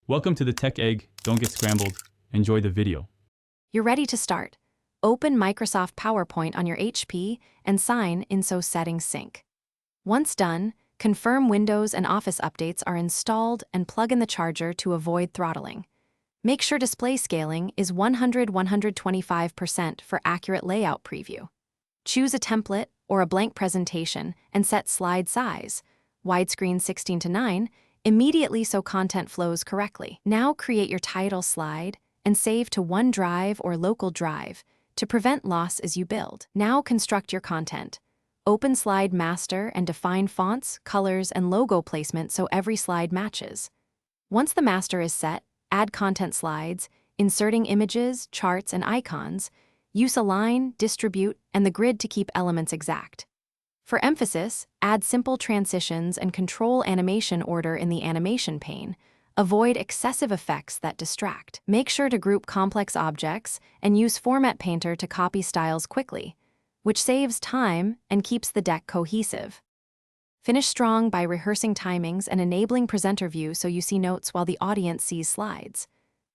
Welcome to the Tech Egg. Don't get scrambled. Enjoy the video. You're ready to start. Open Microsoft PowerPoint on your HP and sign in so settings sync. Once done, confirm Windows and Office updates are installed and plug in the charger to avoid throttling. Make sure display scaling is 100-125% for accurate layout preview. Choose a template or a blank presentation and set slide size, widescreen 16:9, immediately so content flows correctly. Now create your title slide and save to OneDrive or local drive to prevent loss as you build. Now construct your content. Open Slide Master and define fonts, colors, and logo placement so every slide matches. Once the master is set, add content slides, inserting images, charts, and icons. Use Align, Distribute, and the grid to keep elements exact. For emphasis, add simple transitions and control animation order in the animation pane. Avoid excessive effects that distract. Make sure to group complex objects and use Format Painter to copy styles quickly, which saves time and keeps the deck cohesive. Finish strong by rehearsing timings and enabling presenter view so you see notes while the audience sees slides.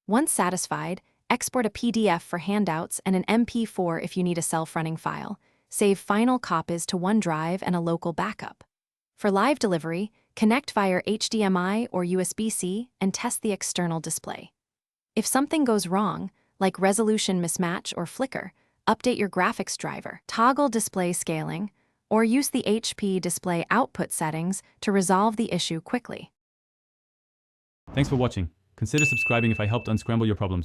Once satisfied, export a PDF for handouts and an MP4 if you need a self-running file. Save final copies to OneDrive and a local backup. For live delivery, connect via HDMI or USB-C and test the external display. If something goes wrong, like resolution mismatch or flicker, update your graphics driver, toggle display scaling, or use the HP display output settings to resolve the issue quickly. Thanks for watching. Consider subscribing if I helped unscramble your problems.